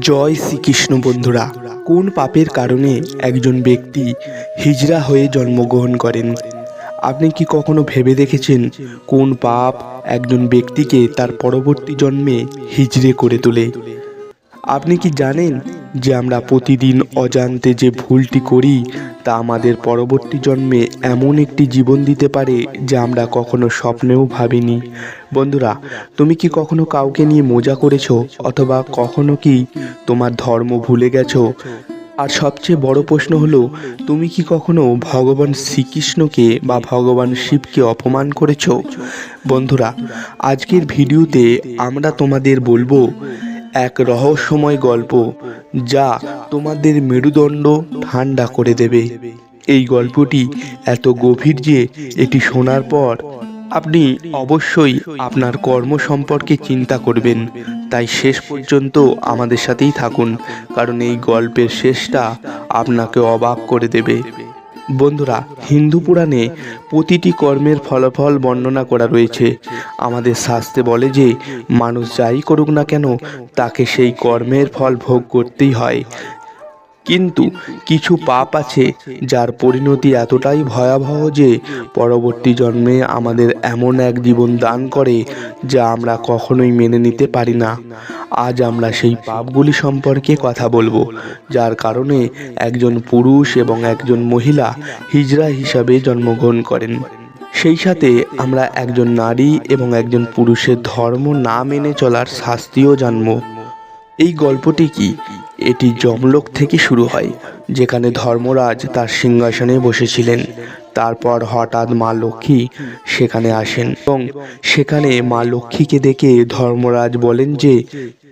জয় শ্রীকৃষ্ণ। বন্ধুরা, কোন পাপের কারণে একজন ব্যক্তি হিজড়া হয়ে জন্মগ্রহণ করেন? আপনি কি কখনো ভেবে দেখেছেন কোন পাপ একজন ব্যক্তিকে তার পরবর্তী জন্মে হিজড়ে করে তোলে? আপনি কি জানেন যে আমরা প্রতিদিন অজান্তে যে ভুলটি করি তা আমাদের পরবর্তী জন্মে এমন একটি জীবন দিতে পারে যা আমরা কখনো স্বপ্নেও ভাবিনি? বন্ধুরা, তুমি কি কখনো কাউকে নিয়ে মজা করেছো, অথবা কখনো কি তোমার ধর্ম ভুলে গেছো? আর সবচেয়ে বড় প্রশ্ন হলো, তুমি কি কখনো ভগবান শ্রীকৃষ্ণকে বা ভগবান শিবকে অপমান করেছো? বন্ধুরা, আজকের ভিডিওতে আমরা তোমাদের বলবো এক রহস্যময় গল্প যা তোমাদের মেরুদণ্ড ঠান্ডা করে দেবে। এই গল্পটি এত গভীর যে এটি শোনার পর আপনি অবশ্যই আপনার কর্ম সম্পর্কে চিন্তা করবেন। তাই শেষ পর্যন্ত আমাদের সাথেই থাকুন, কারণ এই গল্পের শেষটা আপনাকে অবাক করে দেবে। বন্ধুরা, হিন্দু পুরাণে প্রতিটি কর্মের ফলাফল বর্ণনা করা রয়েছে। আমাদের শাস্ত্রে বলে যে মানুষ যাই করুক না কেন তাকে সেই কর্মের ফল ভোগ করতেই হয়। কিন্তু কিছু পাপ আছে যার পরিণতি এতটাই ভয়াবহ যে পরবর্তী জন্মে আমাদের এমন এক জীবন দান করে যা আমরা কখনোই মেনে নিতে পারি না। আজ আমরা সেই পাপগুলি সম্পর্কে কথা বলবো, যার কারণে একজন পুরুষ এবং একজন মহিলা হিজড়া হিসাবে জন্মগ্রহণ করেন। সেই সাথে আমরা একজন নারী এবং একজন পুরুষের ধর্ম না মেনে চলার শাস্তিও জানব। এই গল্পটি কি? এটি যমলোক থেকে শুরু হয়, যেখানে ধর্মরাজ তার সিংহাসনে বসেছিলেন। তারপর হঠাৎ মা লক্ষ্মী সেখানে আসেন এবং সেখানে মা লক্ষ্মীকে দেখে ধর্মরাজ বলেন যে,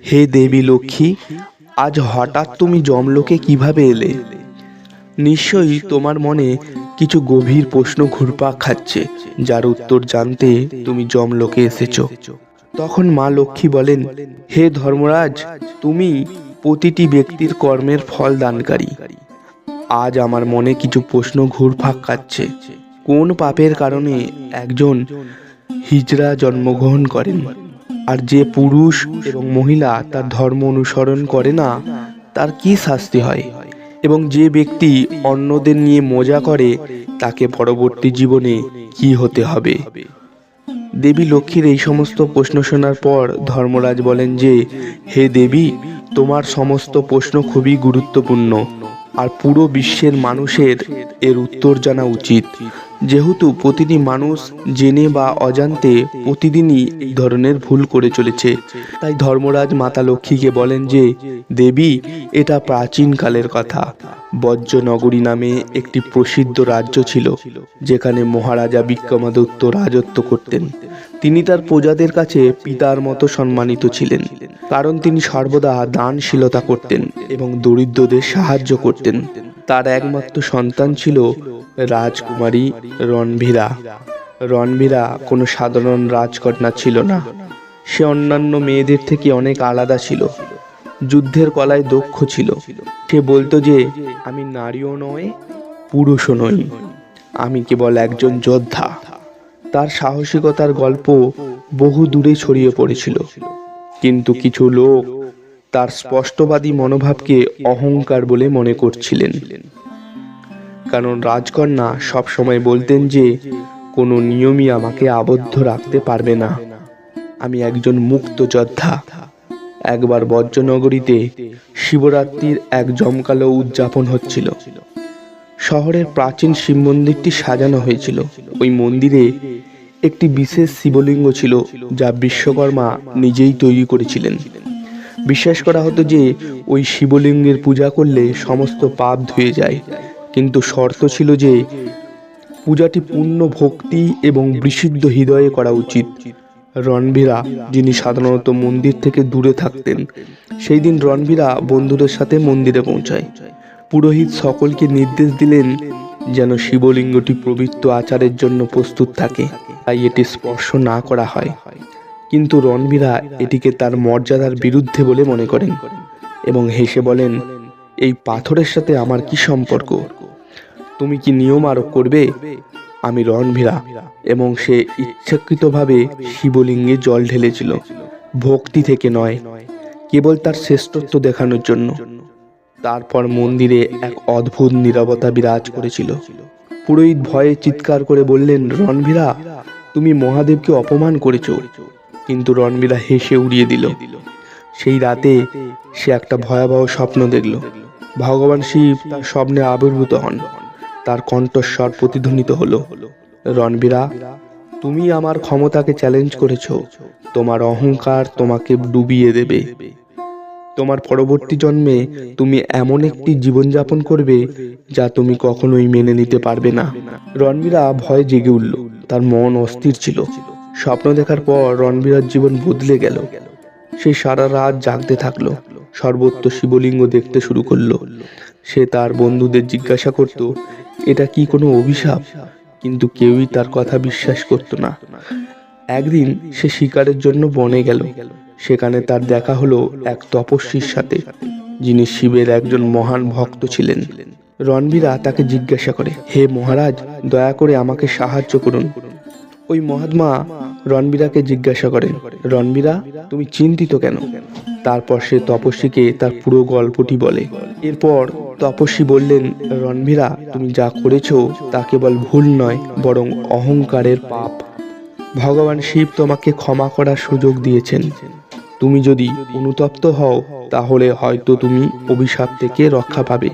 হে দেবী লক্ষ্মী, আজ হঠাৎ তুমি যমলোকে কিভাবে এলে? নিশ্চয়ই তোমার মনে কিছু গভীর প্রশ্ন ঘুরপাক খাচ্ছে, যার উত্তর জানতে তুমি যমলোকে এসেছো। তখন মা লক্ষ্মী বলেন, হে ধর্মরাজ, তুমি প্রতিটি ব্যক্তির কর্মের ফল দানকারী। আজ আমার মনে কিছু প্রশ্ন ঘুরপাক খাচ্ছে। কোন পাপের কারণে একজন হিজড়া জন্মগ্রহণ করেন? আর যে পুরুষ এবং মহিলা তার ধর্ম অনুসরণ করে না, তার কি শাস্তি হয়? এবং যে ব্যক্তি অন্যদের নিয়ে মজা করে তাকে পরবর্তী জীবনে কি হতে হবে? দেবী লক্ষ্মীর এই সমস্ত প্রশ্ন শোনার পর ধর্মরাজ বলেন যে, হে দেবী, তোমার সমস্ত প্রশ্ন খুবই গুরুত্বপূর্ণ, আর পুরো বিশ্বের মানুষের এর উত্তর জানা উচিত। যেহেতু প্রতিটি মানুষ জেনে বা অজান্তে প্রতিদিনই এই ধরনের ভুল করে চলেছে, তাই ধর্মরাজ মাতা লক্ষ্মীকে বলেন যে, দেবী, এটা প্রাচীনকালের কথা। বজ্রনগরী নামে একটি প্রসিদ্ধ রাজ্য ছিল, যেখানে মহারাজা বিক্রমাদিত্য রাজত্ব করতেন। তিনি তার প্রজাদের কাছে পিতার মতো সম্মানিত ছিলেন, কারণ তিনি সর্বদা দানশীলতা করতেন এবং দরিদ্রদের সাহায্য করতেন। তার একমাত্র সন্তান ছিল রাজকুমারী রণবীরা। রণবীরা কোনো সাধারণ রাজকন্যা ছিল না। সে অন্যান্য মেয়েদের থেকে অনেক আলাদা ছিল। যুদ্ধের কলায় দক্ষ ছিল। সে বলতো যে, আমি নারীও নয়, পুরুষও নই, আমি কেবল একজন যোদ্ধা। তার সাহসিকতার গল্প বহু দূরে ছড়িয়ে পড়েছিল, কিন্তু কিছু লোক তার স্পষ্টবাদী মনোভাবকে অহংকার বলে মনে করছিলেন। কারণ রাজকন্যা সবসময় বলতেন যে, কোনো নিয়মই আমাকে আবদ্ধ রাখতে পারবে না, আমি একজন মুক্ত যোদ্ধা। একবার বজ্রনগরীতে শিবরাত্রির এক জমকালো উদযাপন হচ্ছিল। শহরের প্রাচীন শিব মন্দিরটি সাজানো হয়েছিল। ওই মন্দিরে একটি বিশেষ শিবলিঙ্গ ছিল, যা বিশ্বকর্মা নিজেই তৈরি করেছিলেন। বিশ্বাস করা হতো যে ওই শিবলিঙ্গের পূজা করলে সমস্ত পাপ ধুয়ে যায়, কিন্তু শর্ত ছিল যে পূজাটি পূর্ণ ভক্তি এবং বিশুদ্ধ হৃদয়ে করা উচিত। রণবীরা, যিনি সাধারণত মন্দির থেকে দূরে থাকতেন, সেই দিন রণবীরা বন্ধুদের সাথে মন্দিরে পৌঁছায়। পুরোহিত সকলকে নির্দেশ দিলেন যেন শিবলিঙ্গটি পবিত্র আচারের জন্য প্রস্তুত থাকে, তাই এটি স্পর্শ না করা হয়। কিন্তু রণবীরা এটিকে তার মর্যাদার বিরুদ্ধে বলে মনে করেন এবং হেসে বলেন, এই পাথরের সাথে আমার কি সম্পর্ক? তুমি কি নিয়ম আরোপ করবে? আমি রণবীরা। এবং সে ইচ্ছাকৃতভাবে শিবলিঙ্গে জল ঢেলেছিল, ভক্তি থেকে নয়। কেবল তার শ্রেষ্ঠত্ব দেখানোর জন্য। তারপর মন্দিরে এক অদ্ভুত নীরবতা বিরাজ করেছিল। পুরোহিত ভয়ে চিৎকার করে বললেন, রণবীরা, তুমি মহাদেবকে অপমান করেছো। কিন্তু রণবীরা হেসে উড়িয়ে দিল। সেই রাতে সে একটা ভয়াবহ স্বপ্ন দেখল। ভগবান শিব তার স্বপ্নে আবির্ভূত হন। তার কণ্ঠস্বর প্রতিধ্বনিত হলো, রণবীরা, তুমি আমার ক্ষমতাকে চ্যালেঞ্জ করেছো। তোমার অহংকার তোমাকে ডুবিয়ে দেবে। তোমার পরবর্তী জন্মে তুমি এমন একটি জীবনযাপন করবে যা তুমি কখনোই মেনে নিতে পারবে না। রণবীরা ভয়ে জেগে উঠল। তার মন অস্থির ছিল। স্বপ্ন দেখার পর রণবীরার জীবন বদলে গেল। সে সারা রাত জাগতে থাকলো, সর্বত্র শিবলিঙ্গ দেখতে শুরু করলো। সে তার বন্ধুদের জিজ্ঞাসা করত, এটা কি কোনো অভিশাপ? কিন্তু কেউই তার কথা বিশ্বাস করত না। একদিন সে শিকারের জন্য বনে গেল। সেখানে তার দেখা হলো এক তপস্বীর সাথে, যিনি শিবের একজন মহান ভক্ত ছিলেন। রণবীরা তাকে জিজ্ঞাসা করে, হে মহারাজ, দয়া করে আমাকে সাহায্য করুন। ওই মহাত্মা রণবীরাকে জিজ্ঞাসা করেন, রণবীরা, তুমি চিন্তিত কেন? তারপর সে তপস্বীকে তার পুরো গল্পটি বলে। এরপর তপস্বী বললেন, রণবীরা, তুমি যা করেছো তা কেবল ভুল নয়, বরং অহংকারের পাপ। ভগবান শিব তোমাকে ক্ষমা করার সুযোগ দিয়েছেন। তুমি যদি অনুতপ্ত হও তাহলে হয়তো তুমি অভিশাপ থেকে রক্ষা পাবে।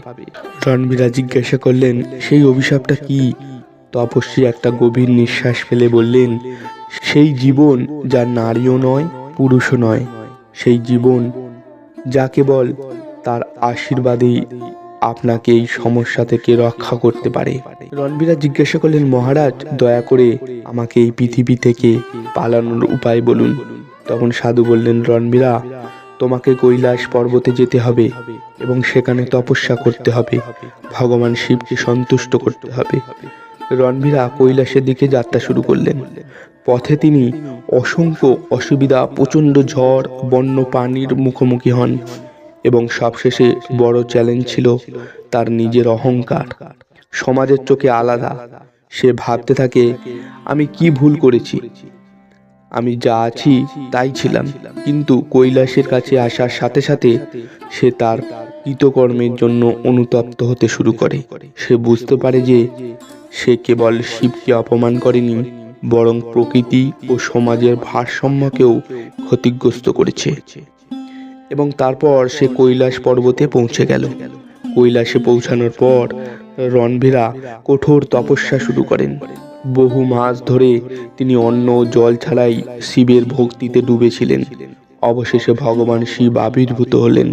রণবীরা জিজ্ঞাসা করলেন, সেই অভিশাপটা কি? তপস্বী একটা গভীর নিঃশ্বাস ফেলে বললেন, সেই জীবন যা নারীও নয়, পুরুষও নয়, সেই জীবন যা কেবল তার আশীর্বাদেই আপনাকে এই সমস্যা থেকে রক্ষা করতে পারে। রণবীরা জিজ্ঞাসা করলেন, মহারাজ, দয়া করে আমাকে এই পৃথিবী থেকে পালানোর উপায় বলুন। তখন সাধু বললেন, রণবীরা, তোমাকে কৈলাস পর্বতে যেতে হবে এবং সেখানে তপস্যা করতে হবে, ভগবান শিবকে সন্তুষ্ট করতে হবে। রণবীরা কৈলাসের দিকে যাত্রা শুরু করলেন। পথে তিনি অসংখ্য অসুবিধা, প্রচণ্ড ঝড়, বন্য পানির মুখোমুখি হন এবং সবশেষে বড় চ্যালেঞ্জ ছিল তার নিজের অহংকার। সমাজের চোখে আলাদা। সে ভাবতে থাকে, আমি কি ভুল করেছি? আমি যা আছি তাই ছিলাম। কিন্তু কৈলাসের কাছে আসার সাথে সাথে সে তার কৃতকর্মের জন্য অনুতপ্ত হতে শুরু করে। সে বুঝতে পারে যে সে কেবল শিবকে অপমান করেনি, বরং প্রকৃতি ও সমাজের ভারসাম্যকেও ক্ষতিগ্রস্ত করেছে। এবং তারপর সে কৈলাস পর্বতে পৌঁছে গেল। কৈলাসে পৌঁছানোর পর রণবীরা কঠোর তপস্যা শুরু করেন। বহু মাস ধরে তিনি অন্ন জল ছাড়াই শিবের ভক্তিতে ডুবেছিলেন। অবশেষে ভগবান শিব আবির্ভূত হলেন।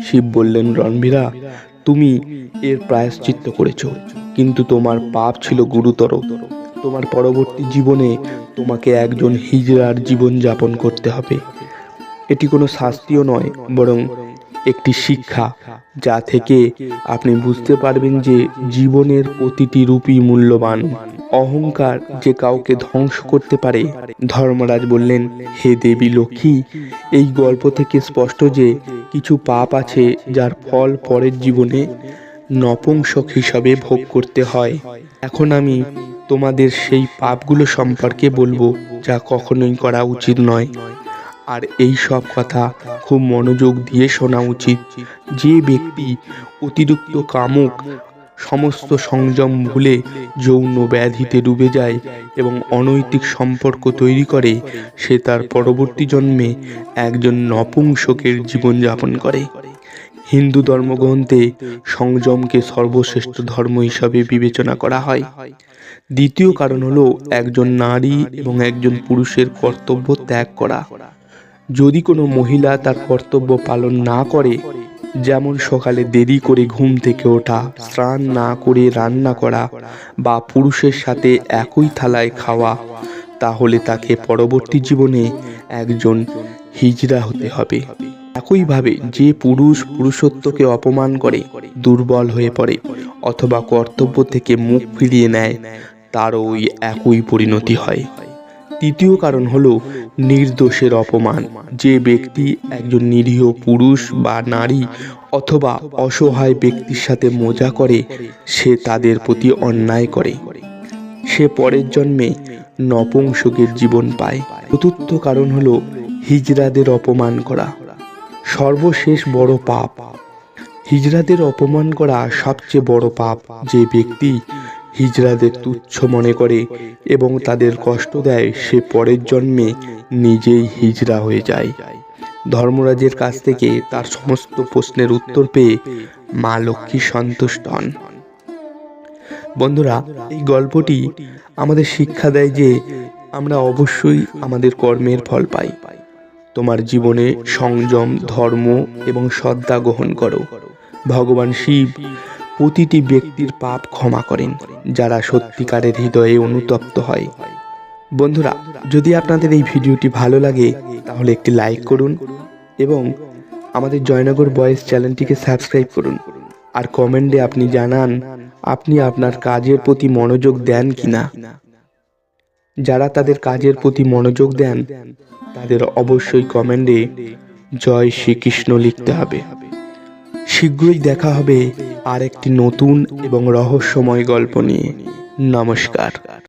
শিব বললেন, রণবীরা, তুমি এর প্রায়শ্চিত্ত করেছ, কিন্তু তোমার পাপ ছিল গুরুতর। তোমার পরবর্তী জীবনে তোমাকে একজন হিজড়ার জীবন যাপন করতে হবে। এটি কোনো শাস্তিও নয়, বরং একটি শিক্ষা, যা থেকে আপনি বুঝতে পারবেন যে জীবনের প্রতিটি রূপই মূল্যবান। অহংকার যে কাউকে ধ্বংস করতে পারে। ধর্মরাজ বললেন, হে দেবী লক্ষ্মী, এই গল্প থেকে স্পষ্ট যে কিছু পাপ আছে যার ফল পরের জীবনে নপুংসক হিসাবে ভোগ করতে হয়। এখন আমি তোমাদের সেই পাপগুলো সম্পর্কে বলবো যা কখনোই করা উচিত নয়। আর এই সব কথা খুব মনোযোগ দিয়ে শোনা উচিত। যে ব্যক্তি অতিরিক্ত কামুক, সমস্ত সংযম ভুলে যৌন ব্যাধিতে ডুবে যায় এবং অনৈতিক সম্পর্ক তৈরি করে, সে তার পরবর্তী জন্মে একজন নপুংসকের জীবনযাপন করে। হিন্দু ধর্মগ্রন্থে সংযমকে সর্বশ্রেষ্ঠ ধর্ম হিসাবে বিবেচনা করা হয়। দ্বিতীয় কারণ হলো একজন নারী এবং একজন পুরুষের কর্তব্য ত্যাগ করা। যদি কোনো মহিলা তার কর্তব্য পালন না করে, যেমন সকালে দেরি করে ঘুম থেকে ওঠা, স্নান না করে রান্না করা বা পুরুষের সাথে একই থালায় খাওয়া, তাহলে তাকে পরবর্তী জীবনে একজন হিজড়া হতে হবে। একইভাবে যে পুরুষ পুরুষত্বকে অপমান করে, দুর্বল হয়ে পড়ে অথবা কর্তব্য থেকে মুখ ফিরিয়ে নেয়, তারও ওই একই পরিণতি হয়। তৃতীয় কারণ হলো নির্দোষের অপমান। যে ব্যক্তি একজন নিরীহ পুরুষ বা নারী অথবা অসহায় ব্যক্তির সাথে মজা করে, সে তাদের প্রতি অন্যায় করে। সে পরের জন্মে নপুংসকের জীবন পায়। চতুর্থ কারণ হলো হিজড়াদের অপমান করা। সর্বশেষ বড় পাপ। হিজড়াদের অপমান করা সবচেয়ে বড় পাপ। যে ব্যক্তি হিজড়াদের তুচ্ছ মনে করে এবং তাদের কষ্ট দেয়, সে পরের জন্মে নিজেই হিজড়া হয়ে যায়। ধর্মরাজের কাছ থেকে তার সমস্ত প্রশ্নের উত্তর পেয়ে মা লক্ষ্মী সন্তুষ্ট হন। বন্ধুরা, এই গল্পটি আমাদের শিক্ষা দেয় যে আমরা অবশ্যই আমাদের কর্মের ফল পাই। তোমার জীবনে সংযম, ধর্ম এবং শ্রদ্ধা গ্রহণ করো। ভগবান শিব প্রতিটি ব্যক্তির পাপ ক্ষমা করেন যারা সত্যিকারের হৃদয়ে অনুতপ্ত হয়। বন্ধুরা, যদি আপনাদের এই ভিডিওটি ভালো লাগে তাহলে একটি লাইক করুন এবং আমাদের জয়নগর বয়েস চ্যানেলটিকে সাবস্ক্রাইব করুন। আর কমেন্টে আপনি জানান আপনি আপনার কাজের প্রতি মনোযোগ দেন কিনা। যারা তাদের কাজের প্রতি মনোযোগ দেন তাদের অবশ্যই কমেন্টে জয় শ্রীকৃষ্ণ লিখতে হবে। শীঘ্রই দেখা হবে আর একটি নতুন এবং রহস্যময় গল্প নিয়ে। নমস্কার।